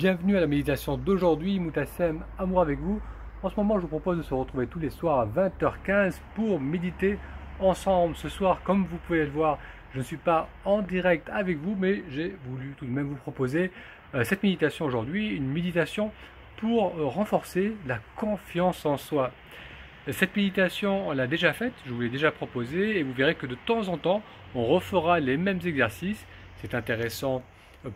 Bienvenue à la méditation d'aujourd'hui, Moutassem, amour avec vous. En ce moment, je vous propose de se retrouver tous les soirs à 20h15 pour méditer ensemble. Ce soir, comme vous pouvez le voir, je ne suis pas en direct avec vous, mais j'ai voulu tout de même vous proposer cette méditation aujourd'hui, une méditation pour renforcer la confiance en soi. Cette méditation, on l'a déjà faite, je vous l'ai déjà proposée, et vous verrez que de temps en temps, on refera les mêmes exercices. C'est intéressant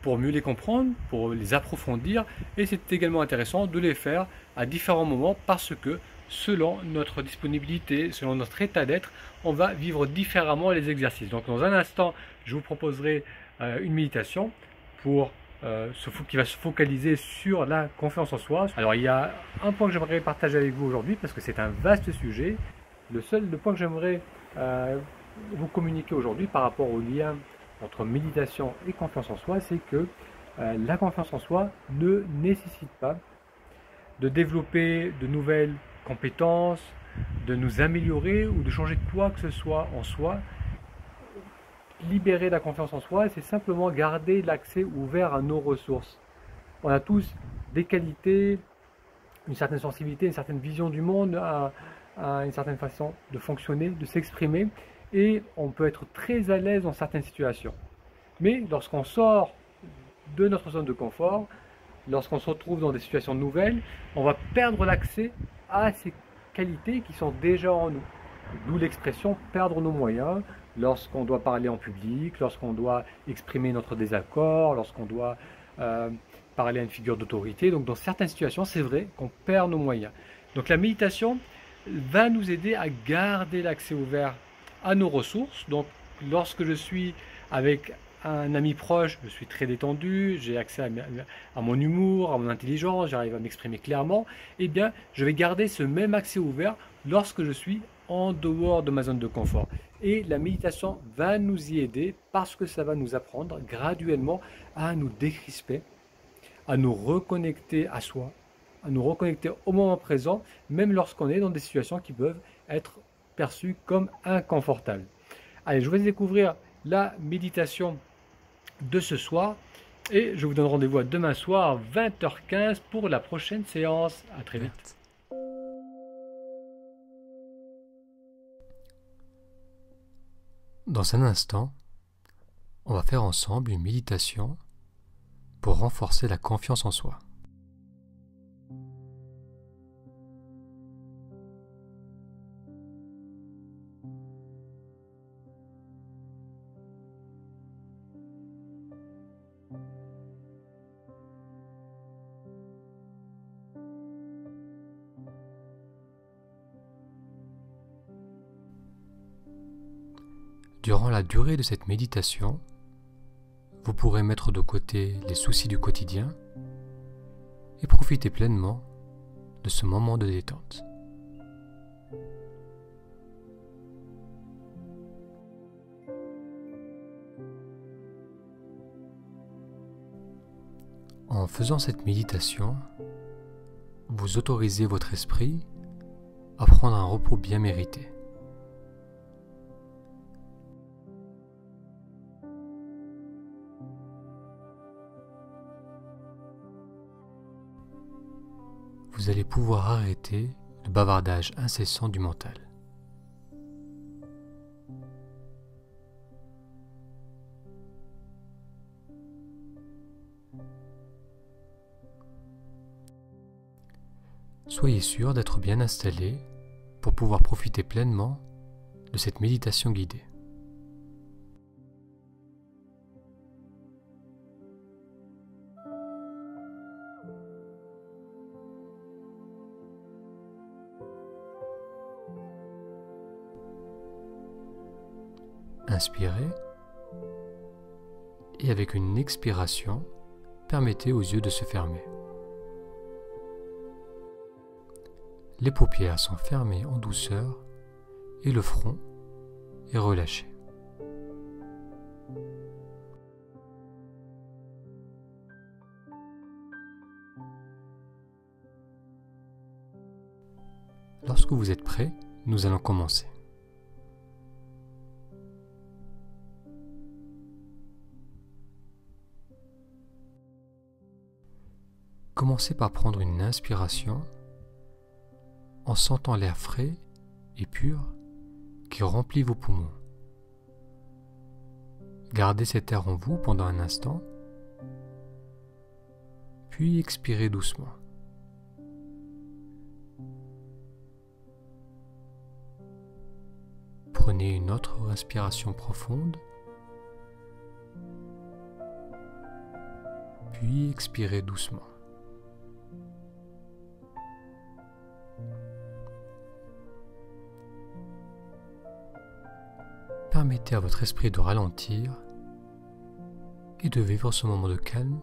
pour mieux les comprendre, pour les approfondir, et c'est également intéressant de les faire à différents moments parce que selon notre disponibilité, selon notre état d'être, on va vivre différemment les exercices. Donc dans un instant, je vous proposerai une méditation pour qui va se focaliser sur la confiance en soi. Alors il y a un point que j'aimerais partager avec vous aujourd'hui parce que c'est un vaste sujet. Le point que j'aimerais vous communiquer aujourd'hui par rapport au lien entre méditation et confiance en soi, c'est que la confiance en soi ne nécessite pas de développer de nouvelles compétences, de nous améliorer ou de changer quoi que ce soit en soi. Libérer la confiance en soi, c'est simplement garder l'accès ouvert à nos ressources. On a tous des qualités, une certaine sensibilité, une certaine vision du monde, une certaine façon de fonctionner, de s'exprimer, et on peut être très à l'aise dans certaines situations. Mais lorsqu'on sort de notre zone de confort, lorsqu'on se retrouve dans des situations nouvelles, on va perdre l'accès à ces qualités qui sont déjà en nous. D'où l'expression perdre nos moyens lorsqu'on doit parler en public, lorsqu'on doit exprimer notre désaccord, lorsqu'on doit parler à une figure d'autorité. Donc dans certaines situations, c'est vrai qu'on perd nos moyens. Donc la méditation va nous aider à garder l'accès ouvert à nos ressources. Donc lorsque je suis avec un ami proche, je suis très détendu, j'ai accès à mon humour, à mon intelligence, j'arrive à m'exprimer clairement, eh bien, je vais garder ce même accès ouvert lorsque je suis en dehors de ma zone de confort. Et la méditation va nous y aider parce que ça va nous apprendre graduellement à nous décrisper, à nous reconnecter à soi, à nous reconnecter au moment présent, même lorsqu'on est dans des situations qui peuvent être perçues comme inconfortables. Allez, je vous laisse découvrir la méditation de ce soir et je vous donne rendez-vous à demain soir 20h15 pour la prochaine séance. À très vite. Dans un instant, on va faire ensemble une méditation pour renforcer la confiance en soi. Durant la durée de cette méditation, vous pourrez mettre de côté les soucis du quotidien et profiter pleinement de ce moment de détente. En faisant cette méditation, vous autorisez votre esprit à prendre un repos bien mérité. Vous allez pouvoir arrêter le bavardage incessant du mental. Soyez sûr d'être bien installé pour pouvoir profiter pleinement de cette méditation guidée. Inspirez et avec une expiration, permettez aux yeux de se fermer. Les paupières sont fermées en douceur et le front est relâché. Lorsque vous êtes prêt, nous allons commencer. Commencez par prendre une inspiration en sentant l'air frais et pur qui remplit vos poumons. Gardez cet air en vous pendant un instant, puis expirez doucement. Prenez une autre respiration profonde, puis expirez doucement. Permettez à votre esprit de ralentir et de vivre ce moment de calme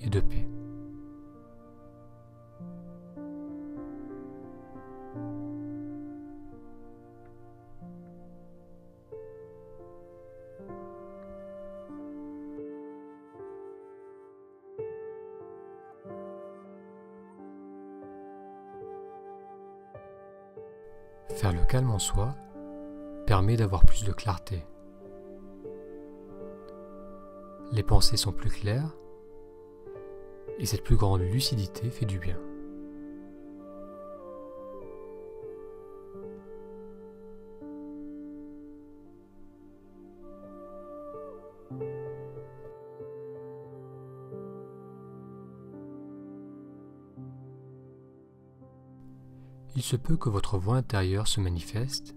et de paix. Faire le calme en soi permet d'avoir plus de clarté. Les pensées sont plus claires et cette plus grande lucidité fait du bien. Il se peut que votre voix intérieure se manifeste,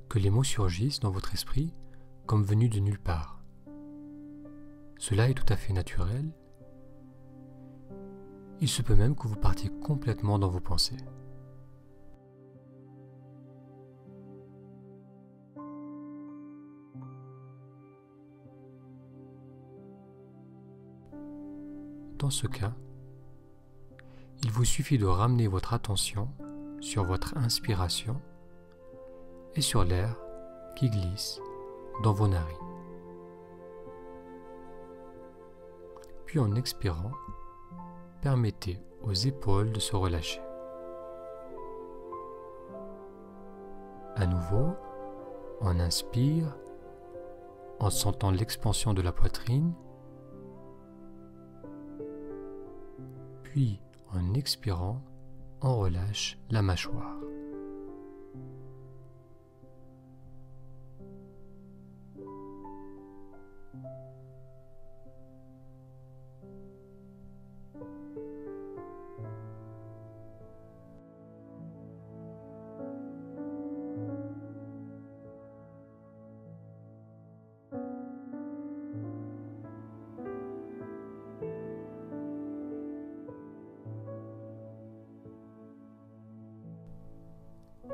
que les mots surgissent dans votre esprit comme venus de nulle part. Cela est tout à fait naturel. Il se peut même que vous partiez complètement dans vos pensées. Dans ce cas, il vous suffit de ramener votre attention sur votre inspiration et sur l'air qui glisse dans vos narines. Puis en expirant, permettez aux épaules de se relâcher. À nouveau, on inspire en sentant l'expansion de la poitrine, puis en expirant, on relâche la mâchoire.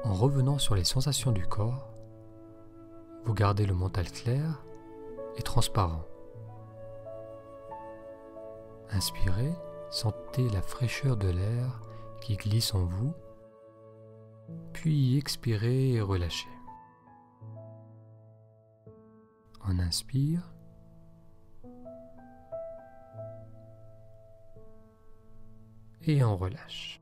En revenant sur les sensations du corps, vous gardez le mental clair et transparent. Inspirez, sentez la fraîcheur de l'air qui glisse en vous, puis expirez et relâchez. On inspire, et on relâche.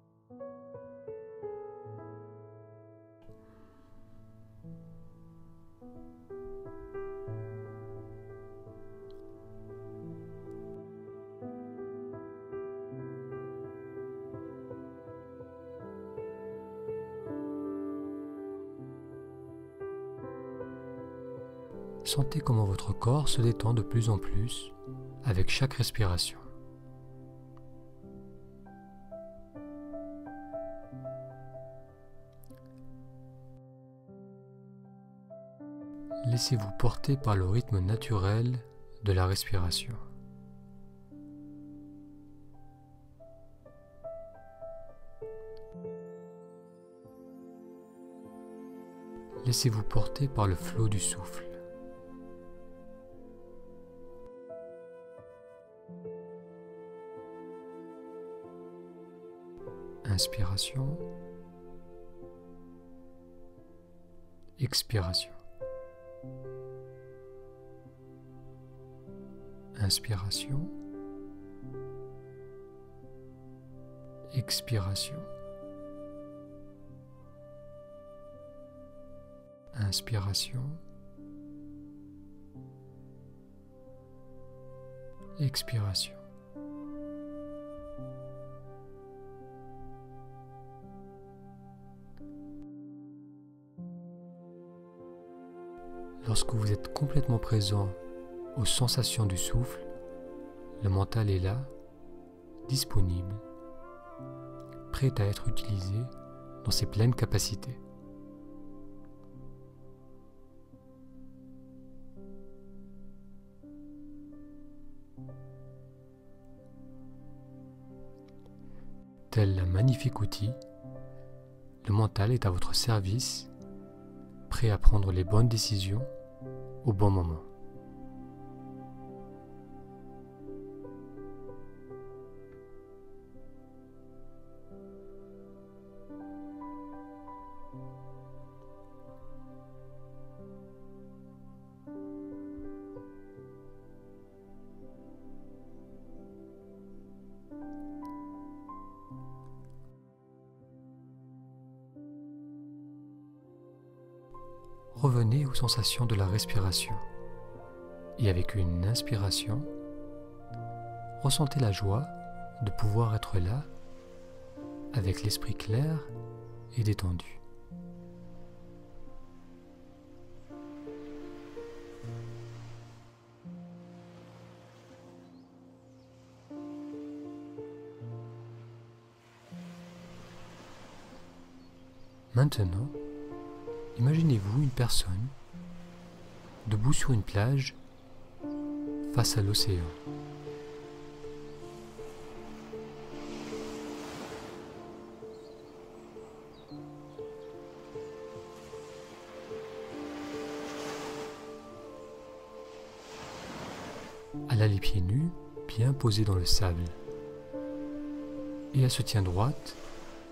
Sentez comment votre corps se détend de plus en plus avec chaque respiration. Laissez-vous porter par le rythme naturel de la respiration. Laissez-vous porter par le flot du souffle. Inspiration, expiration. Inspiration, expiration. Inspiration, expiration. Lorsque vous êtes complètement présent aux sensations du souffle, le mental est là, disponible, prêt à être utilisé dans ses pleines capacités. Tel un magnifique outil, le mental est à votre service, prêt à prendre les bonnes décisions au bon moment. Revenez aux sensations de la respiration et avec une inspiration, ressentez la joie de pouvoir être là avec l'esprit clair et détendu. Maintenant, imaginez-vous une personne debout sur une plage face à l'océan. Elle a les pieds nus, bien posés dans le sable, et elle se tient droite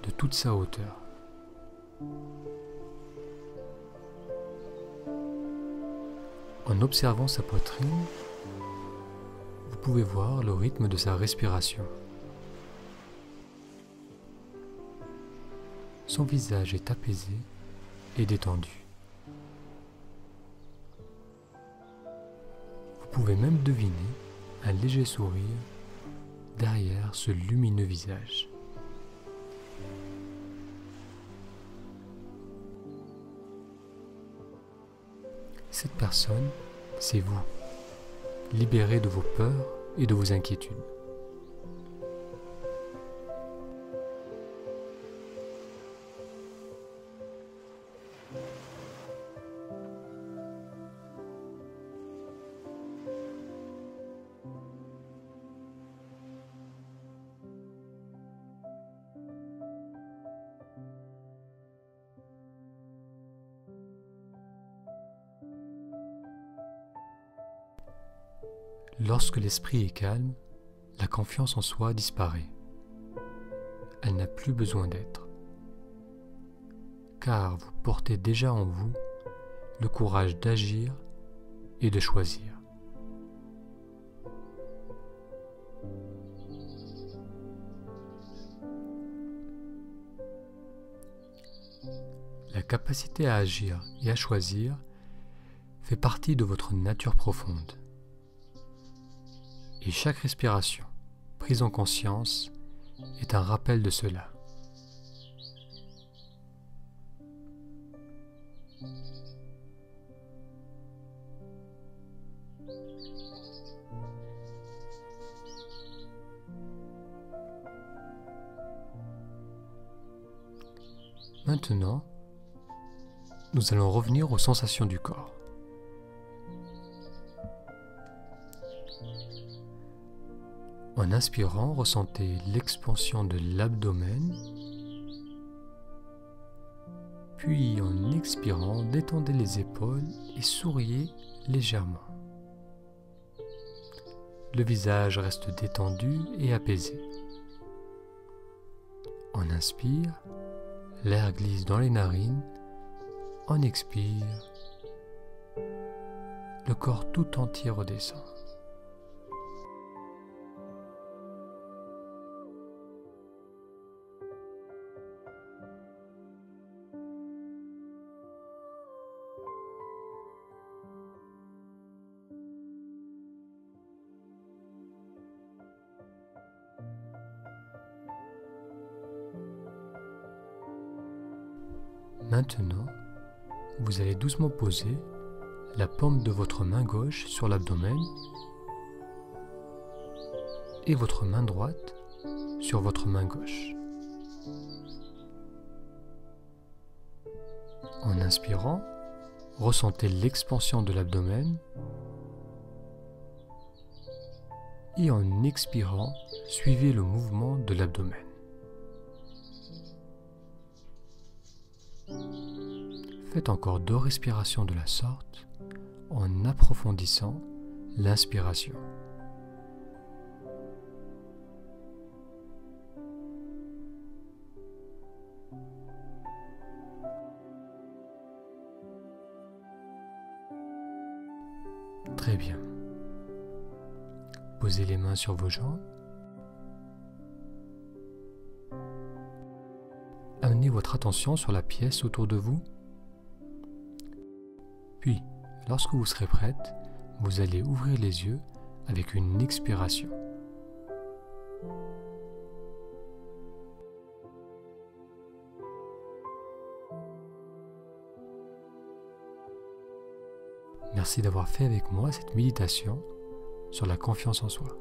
de toute sa hauteur. En observant sa poitrine, vous pouvez voir le rythme de sa respiration. Son visage est apaisé et détendu. Vous pouvez même deviner un léger sourire derrière ce lumineux visage. Cette personne, c'est vous, libéré de vos peurs et de vos inquiétudes. Lorsque l'esprit est calme, la confiance en soi disparaît. Elle n'a plus besoin d'être. Car vous portez déjà en vous le courage d'agir et de choisir. La capacité à agir et à choisir fait partie de votre nature profonde. Et chaque respiration, prise en conscience, est un rappel de cela. Maintenant, nous allons revenir aux sensations du corps. En inspirant, ressentez l'expansion de l'abdomen, puis en expirant, détendez les épaules et souriez légèrement. Le visage reste détendu et apaisé. On inspire, l'air glisse dans les narines, on expire, le corps tout entier redescend. Maintenant, vous allez doucement poser la paume de votre main gauche sur l'abdomen et votre main droite sur votre main gauche. En inspirant, ressentez l'expansion de l'abdomen et en expirant, suivez le mouvement de l'abdomen. Faites encore 2 respirations de la sorte en approfondissant l'inspiration. Très bien. Posez les mains sur vos jambes. Amenez votre attention sur la pièce autour de vous. Puis, lorsque vous serez prête, vous allez ouvrir les yeux avec une expiration. Merci d'avoir fait avec moi cette méditation sur la confiance en soi.